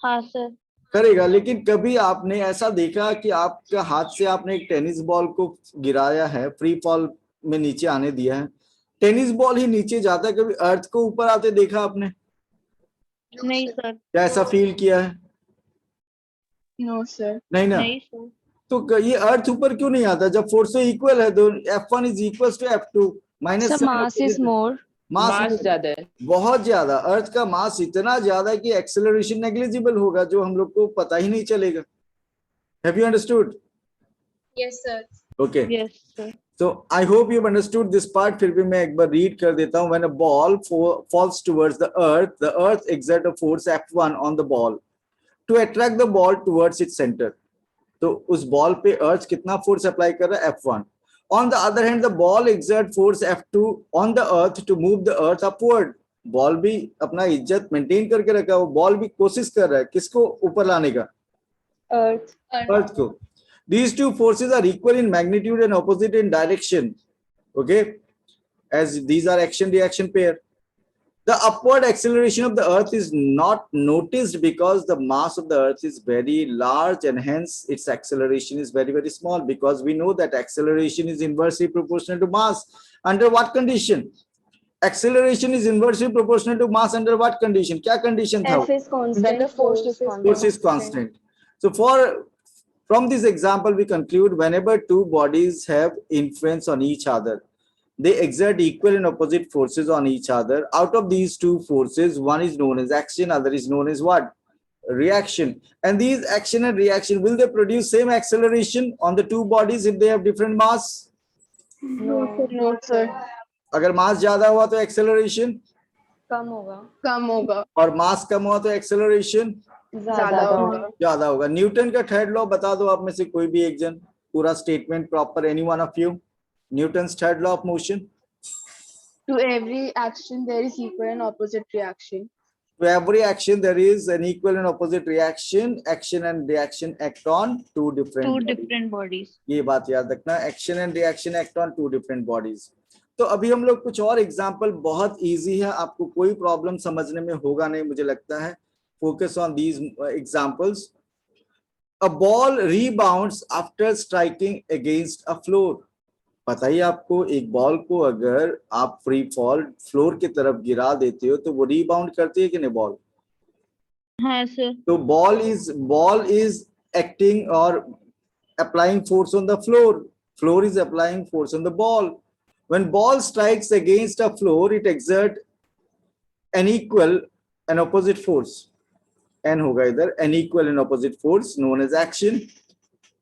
हाँ सर। करेगा। लेकिन कभी आपने ऐसा देखा कि आपके हाथ से आपने एक टेनिस बॉल को गिराया है, फ्री फॉल में नीचे आने दिया है, टेनिस बॉल ही नीचे जाता है, कभी अर्थ को ऊपर आते देखा आपने? नहीं सर। क्या ऐसा फील किया है? नो सर नहीं ना। नहीं सर। तो ये अर्थ ऊपर क्यों नहीं आता जब फोर्स इक्वल है? तो F1 is equal to F2 minus So mass is more. Mass ज्यादा है बहुत ज्यादा। अर्थ का मास इतना ज्यादा है कि एक्सेलरेशन नेग्लिजिबल होगा, जो हम लोग को पता ही नहीं चलेगा। Have you understood? Yes sir. Okay, yes sir. so I hope you've understood this part। फिर भी मैं एक बार रीड कर देता हूँ। When a ball falls towards the earth exerts a force F1 on the ball to attract the ball towards its center। तो उस बॉल पे अर्थ कितना फोर्स अप्लाई कर रहा है, F1। On the other hand, the ball exerts force F2 on the earth to move the earth upward। Ball भी अपना इज्जत मेंटेन करके रखा है, वो बॉल भी कोशिश कर रहा है किसको ऊपर लाने का, अर्थ को। These two forces are equal in magnitude and opposite in direction, okay, as these are action reaction pair। The upward acceleration of the earth is not noticed because the mass of the earth is very large and hence its acceleration is very, very small, because we know that acceleration is inversely proportional to mass. Under what condition? Acceleration is inversely proportional to mass under what condition? क्या condition था? F is constant when the force is constant Force is constant। So from this example we conclude whenever two bodies have influence on each other, they exert equal and opposite forces on each other. Out of these two forces, one is known as action, other is known as what? Reaction। And these action and reaction, will they produce same acceleration on the two bodies if they have different mass? No sir अगर मास ज्यादा हुआ तो एक्सेलरेशन कम होगा और मास कम हुआ तो एक्सेलरेशन ज्यादा होगा ज्यादा होगा। न्यूटन का थर्ड लॉ बता दो आप में से कोई भी एक जन, पूरा statement proper, any one of you. Newton's third law of motion। To every action there is equal and opposite reaction। To every action there is an equal and opposite reaction. Action and reaction act on two different Two bodies. different bodies. ये बात याद रखना, action and reaction act on two different bodies. तो अभी हम लोग कुछ और एग्जांपल, बहुत इजी है, आपको कोई प्रॉब्लम समझने में होगा नहीं मुझे लगता है। Focus on these examples. A ball rebounds after striking against a floor. पता ही आपको, एक बॉल को अगर आप फ्री फॉल फ्लोर की तरफ गिरा देते हो तो वो रीबाउंड करती है कि नहीं बॉल? हाँ सर। तो बॉल इज एक्टिंग और applying force on the floor. Floor is applying force on the ball. When ball strikes against a floor, it exerts an equal and opposite force. N होगा इधर, an equal and opposite force known as action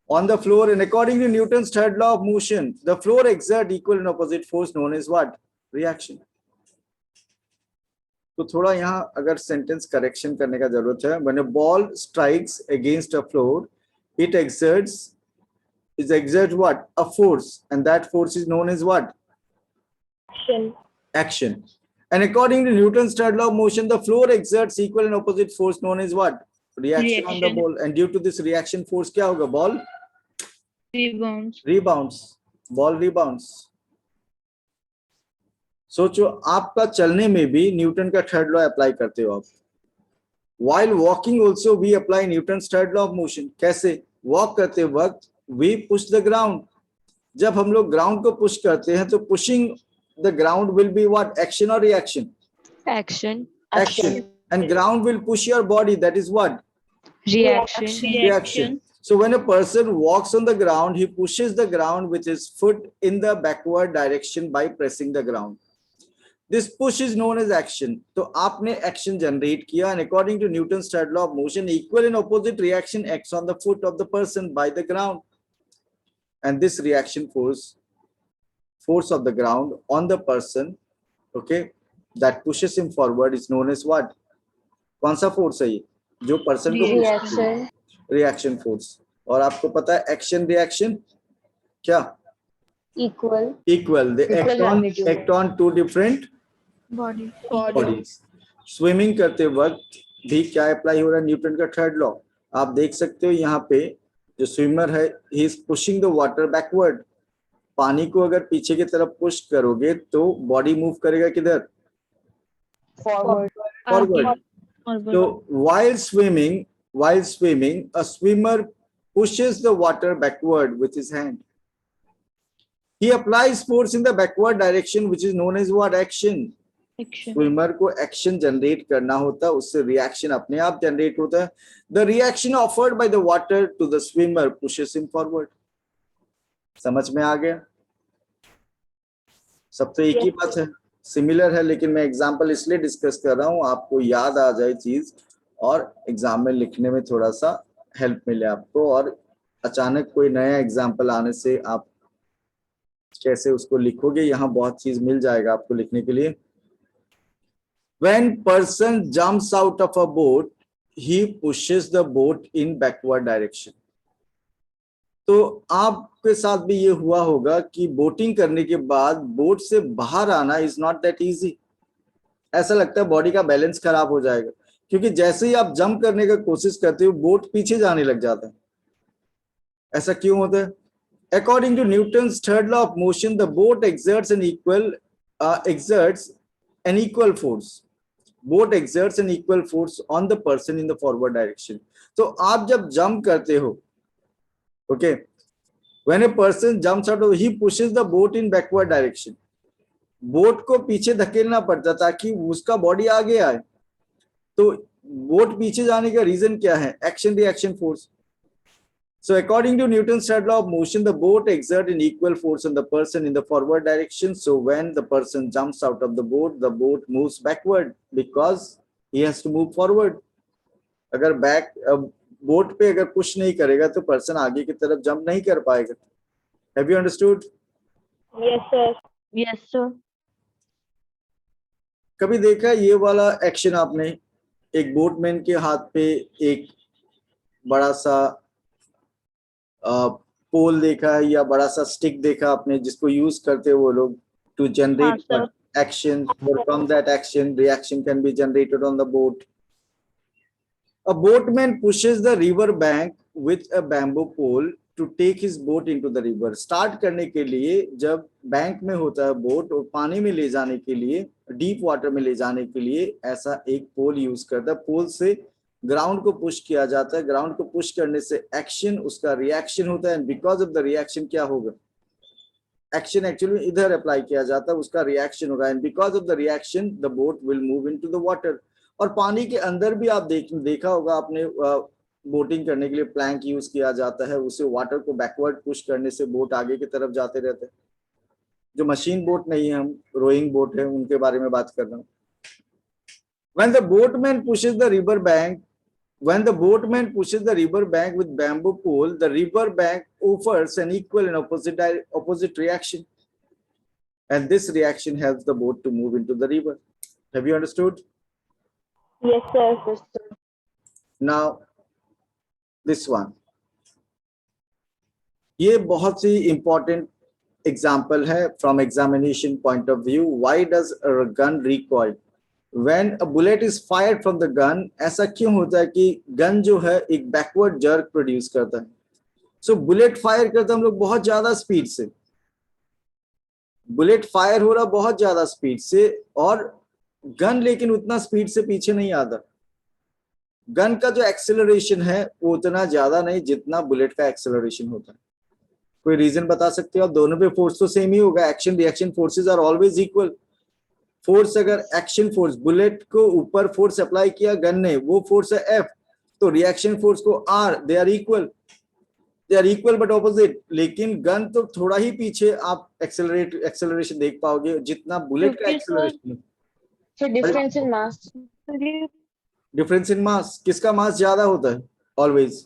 on the floor. And according to Newton's third law of motion, the floor exerts equal and opposite force known as what? Reaction. तो थोड़ा यहाँ अगर सेंटेंस करेक्शन करने का जरूरत है। When a ball strikes against a floor, it exerts what? A force, and that force is known as what? Action. And according to Newton's third law of motion, the floor exerts equal and opposite force known as what? Reaction on the ball. And due to this reaction force क्या होगा? Ball rebounds. Ball rebounds. सोचो आपका चलने में भी न्यूटन का थर्ड लॉ अप्लाई करते हो आप। While walking also we apply Newton's third law of motion. कैसे? वॉक करते वक्त we push the ground. जब हम लोग ग्राउंड को पुश करते हैं तो pushing the ground will be what? Action or reaction? Action. Action. And ground will push your body. That is what? Reaction. Reaction. So when a person walks on the ground, he pushes the ground with his foot in the backward direction by pressing the ground. This push is known as action. तो आपने action generate किया, and according to Newton's third law of motion, equal and opposite reaction acts on the foot of the person by the ground. And this reaction force of the ground on the person, okay, that pushes him forward is known as what? कौन सा force है ये जो person को push करती है? Reaction force. और आपको पता है action reaction क्या? Equal. They act on two different bodies. Swimming करते वक्त भी क्या अप्लाई हो रहा है? न्यूटन का थर्ड लॉ। आप देख सकते हो यहाँ पे जो स्विमर है, he is pushing the water backward. पानी को अगर पीछे की तरफ पुश करोगे तो बॉडी मूव करेगा किधर? फॉरवर्ड। तो while swimming, a swimmer pushes the water backward with his hand. He applies force in the backward direction, which is known as what? Action. Swimmer को एक्शन जनरेट करना होता है, उससे रिएक्शन अपने आप जनरेट होता है। The reaction offered by the water to the swimmer pushes him forward. समझ में आ गया? सब तो एक ही बात है, सिमिलर है, लेकिन मैं एग्जांपल इसलिए डिस्कस कर रहा हूं आपको याद आ जाए चीज और एग्जाम में लिखने में थोड़ा सा हेल्प मिले आपको, और अचानक कोई नया एग्जाम्पल आने से आप कैसे उसको लिखोगे, यहाँ बहुत चीज मिल जाएगा आपको लिखने के लिए। When person jumps out of a boat, he pushes the boat in backward direction. तो आपके साथ भी ये हुआ होगा कि बोटिंग करने के बाद बोट से बाहर आना इज नॉट दैट इजी। ऐसा लगता है बॉडी का बैलेंस खराब हो जाएगा, क्योंकि जैसे ही आप जंप करने का कोशिश करते हो बोट पीछे जाने लग जाता है। ऐसा क्यों होता है? According to Newton's third law of motion, the boat exerts an equal force. Boat exerts an equal force on the person in the forward direction. तो आप जब जंप करते हो, okay, when a person jumps out, he pushes the boat in backward direction. Boat को पीछे धकेलना पड़ता ताकि उसका बॉडी आगे आए। तो बोट पीछे जाने का रीजन क्या है? Action reaction force. So according to Newton's third law of motion, the boat exerts an equal force on the person in the forward direction. So when the person jumps out of the boat moves backward because he has to move forward. अगर बोट पे अगर पुश नहीं करेगा तो पर्सन आगे की तरफ जंप नहीं कर पाएगा। Have you understood? Yes sir. Yes sir. कभी देखा ये वाला एक्शन आपने? एक बोटमैन के हाथ पे एक बड़ा सा पोल देखा है या बड़ा सा स्टिक देखा आपने जिसको यूज करते वो लोग to generate action. From that action, reaction can be generated on the boat. A boatman pushes the river bank with a bamboo pole to take his boat into the river. Start करने के लिए जब बैंक में होता है बोट और पानी में ले जाने के लिए, डीप वाटर में ले जाने के लिए ऐसा एक पोल यूज करता है. पोल से ग्राउंड को पुश किया जाता है. ग्राउंड को पुश करने से एक्शन, उसका रिएक्शन होता है. बिकॉज ऑफ द रिएक्शन क्या होगा? एक्शन एक्चुअली इधर अप्लाई किया जाता है, उसका रिएक्शन होगा. And because of the reaction the boat will move into the water. और पानी के अंदर भी आप देखा होगा आपने, बोटिंग करने के लिए प्लैंक यूज किया जाता है. उसे वाटर को बैकवर्ड पुश करने से बोट आगे की तरफ जाते रहते हैं. जो मशीन बोट नहीं है, हम रोइंग बोट है, उनके बारे में बात कर रहा हूँ. When the boatman pushes the river bank with bamboo pole, the river bank offers an equal and opposite reaction, and this reaction helps the boat to move into the river. Have you understood? Yes, sir. Yes, sir. Now, this one. ये बहुत सी important example है from examination point of view. Why does a gun recoil? When a bullet is fired from the gun, ऐसा क्यों होता है कि गन जो है एक बैकवर्ड जर्क प्रोड्यूस करता है. सो बुलेट फायर करते हम लोग बहुत ज्यादा स्पीड से, बुलेट फायर हो रहा बहुत ज्यादा स्पीड से, और गन लेकिन उतना स्पीड से पीछे नहीं आता. गन का जो एक्सेलरेशन है वो उतना ज्यादा नहीं जितना बुलेट का एक्सेलरेशन होता है. कोई रीजन बता सकते हो आप? दोनों पे फोर्स तो सेम ही होगा. Action reaction forces are always equal. Force, अगर एक्शन फोर्स, बुलेट को ऊपर फोर्स अप्लाई किया गन ने, वो फोर्स है F, तो रिएक्शन फोर्स को R. They are equal but opposite. लेकिन गन तो थोड़ा ही पीछे आप एक्सेलरेशन देख पाओगे जितना बुलेट का acceleration. So difference in mass. Difference in mass. किसका मास ज्यादा होता है? ऑलवेज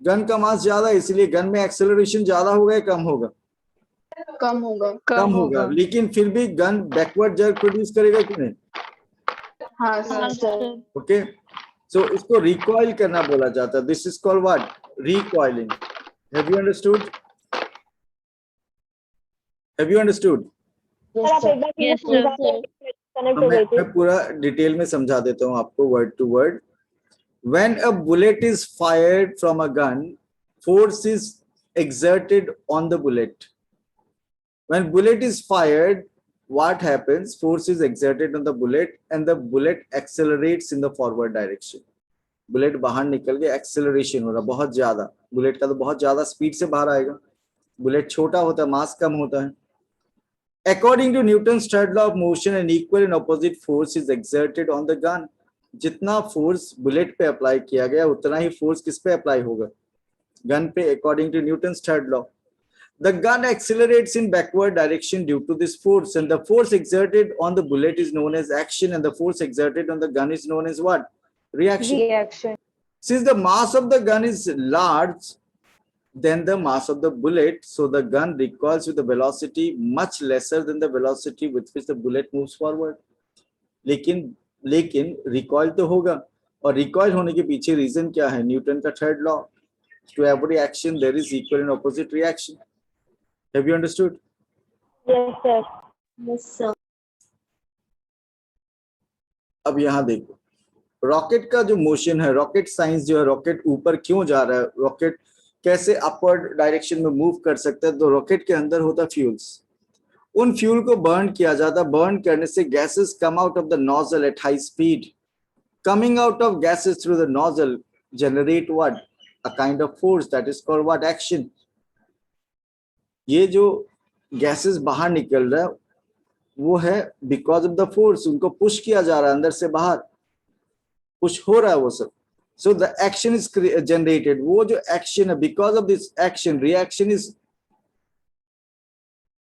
गन का मास ज्यादा, इसलिए गन में एक्सेलरेशन ज्यादा होगा या कम होगा? कम होगा. लेकिन फिर भी गन बैकवर्ड जर्क प्रोड्यूस करेगा कि नहीं? हाँ सर. ओके, सो इसको रिकॉइल करना बोला जाता है. This is called what? Recoiling. Have you understood? Yes, sir. मैं पूरा डिटेल में समझा देता हूँ आपको word to word. When a bullet is fired from a gun, force is exerted on the bullet. When bullet is fired, what happens? Force is exerted on the bullet and the bullet accelerates in the forward direction. Bullet बाहर निकल के एक्सेलरेशन हो रहा बहुत ज्यादा. बुलेट का तो बहुत ज्यादा स्पीड से बाहर आएगा. बुलेट छोटा होता है, मास कम होता है. According to Newton's third law of motion, an equal and opposite force is exerted on the gun. जितना फोर्स बुलेट पे अप्लाई किया गया उतना ही फोर्स किस पे अप्लाई होगा? गन पे. According to Newton's third law, the gun accelerates in backward direction due to this force, and the force exerted on the bullet is known as action, and the force exerted on the gun is known as what? Reaction. Since the mass of the gun is large than the mass of the bullet, so the gun recoils with a velocity much lesser than the velocity with which the bullet moves forward. लेकिन रिकॉइल तो होगा, और रिकॉइल होने के पीछे रीजन क्या है? न्यूटन का third law. To every action there is equal and opposite reaction. Have you understood? Yes, sir. Yes, sir. अब यहाँ देखो, रॉकेट का जो मोशन है, रॉकेट साइंस जो है, रॉकेट ऊपर क्यों जा रहा है, रॉकेट कैसे अपवर्ड डायरेक्शन में मूव कर सकता है? तो रॉकेट के अंदर होता फ्यूल्स. उन फ्यूल को बर्न किया जाता. बर्न करने से gases come out of the nozzle eight high speed. Coming out of gases through the nozzle generate what? A kind of force that is called what? Action. ये जो गैसेस बाहर निकल रहा है वो है बिकॉज ऑफ द फोर्स. उनको पुश किया जा रहा है, अंदर से बाहर पुश हो रहा है वो सब. So the action is generated. वो जो action है, because of this action, reaction is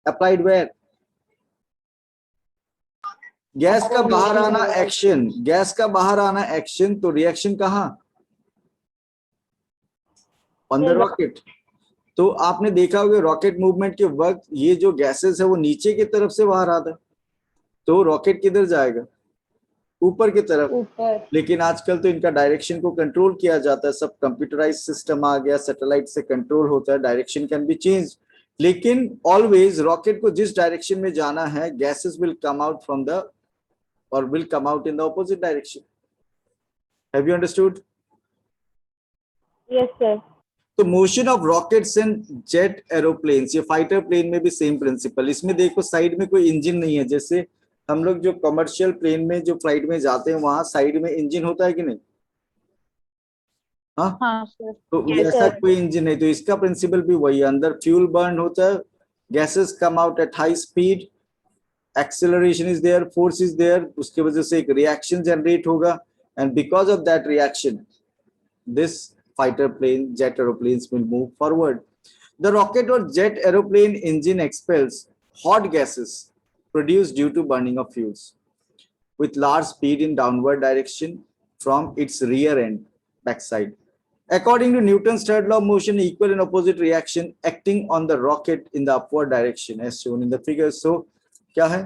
applied where? Gas का बाहर आना एक्शन, गैस का बाहर आना एक्शन, तो रिएक्शन कहाँ? On the rocket. तो आपने देखा होगा रॉकेट मूवमेंट के वक्त ये जो गैसेस है वो नीचे की तरफ से बाहर आता है, तो रॉकेट किधर जाएगा? ऊपर की तरफ. लेकिन आजकल तो इनका डायरेक्शन को कंट्रोल किया जाता है. सब कंप्यूटराइज सिस्टम आ गया, सैटेलाइट से कंट्रोल होता है. Direction can be change. लेकिन ऑलवेज रॉकेट को जिस डायरेक्शन में जाना है, gases will come out from the और will come out in the opposite direction. Have you understood? Yes, sir. तो motion of rockets and jet aeroplanes, ये फाइटर प्लेन में भी सेम प्रिंसिपल. इसमें देखो साइड में कोई इंजन नहीं है. जैसे हम लोग जो कमर्शियल प्लेन में जो फ्लाइट में जाते हैं वहां साइड में इंजन होता है कि नहीं? हाँ, हाँ सर. तो Yes, ऐसा sir. कोई इंजन नहीं. तो इसका प्रिंसिपल भी वही है. अंदर फ्यूल बर्न होता है, gases come out at high speed, acceleration is there, force is there, उसकी वजह से एक रिएक्शन जनरेट होगा, and because of that reaction this fighter plane, jet aeroplanes will move forward. The rocket or jet aeroplane engine expels hot gases produced due to burning of fuels with large speed in downward direction from its rear end, backside. According to Newton's third law of motion, equal and opposite reaction acting on the rocket in the upward direction as shown in the figure. So, क्या है?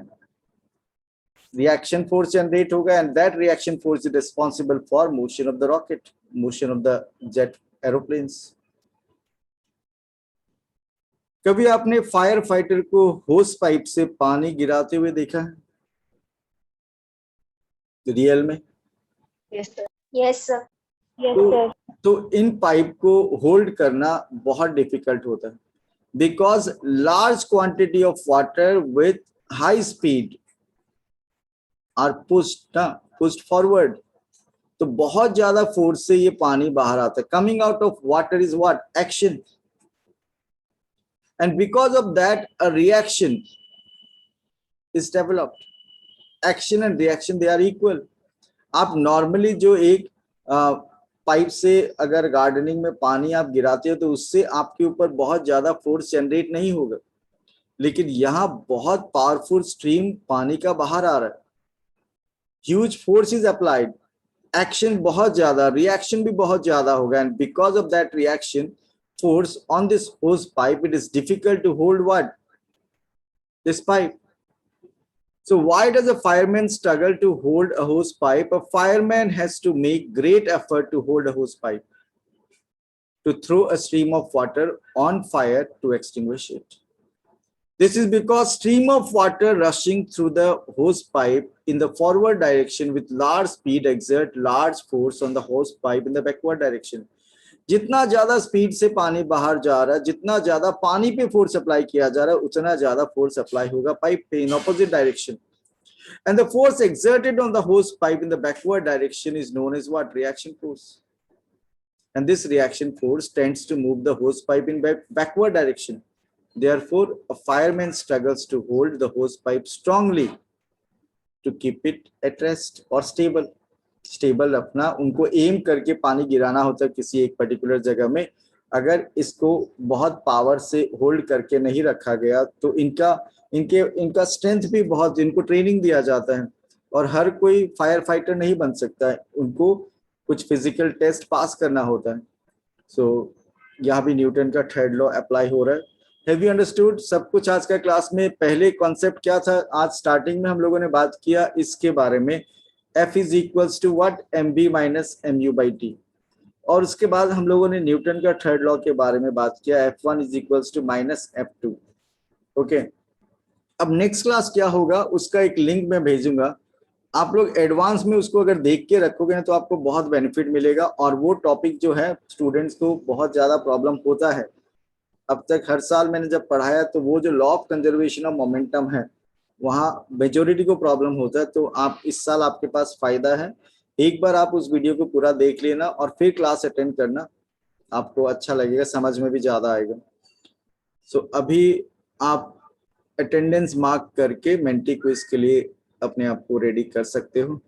Reaction force generate होगा, and that reaction force is responsible for motion of the rocket, motion of the jet aeroplanes. कभी आपने फायर फाइटर को होस पाइप से पानी गिराते हुए देखा है रियल में? Yes, sir. Yes, sir. Yes, तो- sir. तो इन पाइप को होल्ड करना बहुत डिफिकल्ट होता है, because large quantity of water with high speed are pushed forward. तो बहुत ज्यादा फोर्स से ये पानी बाहर आता है. Coming out of water is what? Action. And because of that a reaction is developed. Action and reaction they are equal. आप नॉर्मली जो एक पाइप से अगर गार्डनिंग में पानी आप गिराते हो तो उससे आपके ऊपर बहुत ज्यादा फोर्स जनरेट नहीं होगा, लेकिन यहाँ बहुत पावरफुल स्ट्रीम पानी का बाहर आ रहा है. Huge force is applied. Action बहुत ज्यादा, रिएक्शन भी बहुत ज्यादा होगा, and because of that reaction force on this hose pipe, it is difficult to hold what? This pipe. So why does a fireman struggle to hold a hose pipe? A fireman has to make great effort to hold a hose pipe, to throw a stream of water on fire to extinguish it. This is because stream of water rushing through the hose pipe in the forward direction with large speed exert large force on the hose pipe in the backward direction. जितना ज्यादा स्पीड से पानी बाहर जा रहा है, जितना ज्यादा पानी पे फोर्स अप्लाई किया जा रहा है, उतना ज्यादा फोर्स अप्लाई होगा पाइप पे in opposite direction. And the force exerted on the hose pipe in the backward direction is known as what? Reaction force. And this reaction force tends to move the hose pipe in backward direction. Therefore, a fireman struggles to hold the hose pipe strongly to keep it at rest or stable. Stable रखना, उनको एम करके पानी गिराना होता है किसी एक पर्टिकुलर जगह में. अगर इसको बहुत पावर से होल्ड करके नहीं रखा गया तो इनका स्ट्रेंथ भी बहुत, इनको ट्रेनिंग दिया जाता है, और हर कोई फायर फाइटर नहीं बन सकता है. उनको कुछ फिजिकल टेस्ट पास करना होता है. सो यहाँ भी न्यूटन का थर्ड लॉ अप्लाई हो रहा है. हैव यू अंडरस्टूड सब कुछ? आज का क्लास में पहले कॉन्सेप्ट क्या था? आज स्टार्टिंग में हम लोगों ने बात किया इसके बारे में, F is equals to what? mb minus mu by t. और उसके बाद हम लोगों ने न्यूटन का थर्ड लॉ के बारे में बात किया, F1 is equals to minus F2. Okay, अब नेक्स्ट क्लास क्या होगा उसका एक लिंक मैं भेजूंगा. आप लोग एडवांस में उसको अगर देख के रखोगे ना तो आपको बहुत बेनिफिट मिलेगा. और वो टॉपिक जो है स्टूडेंट्स को बहुत ज्यादा प्रॉब्लम होता है. अब तक हर साल मैंने जब पढ़ाया तो वो जो law of conservation of momentum है वहाँ मेजोरिटी को प्रॉब्लम होता है. तो आप इस साल आपके पास फायदा है, एक बार आप उस वीडियो को पूरा देख लेना और फिर क्लास अटेंड करना, आपको अच्छा लगेगा, समझ में भी ज्यादा आएगा. सो अभी आप अटेंडेंस मार्क करके मेंटी क्विज के लिए अपने आप को रेडी कर सकते हो.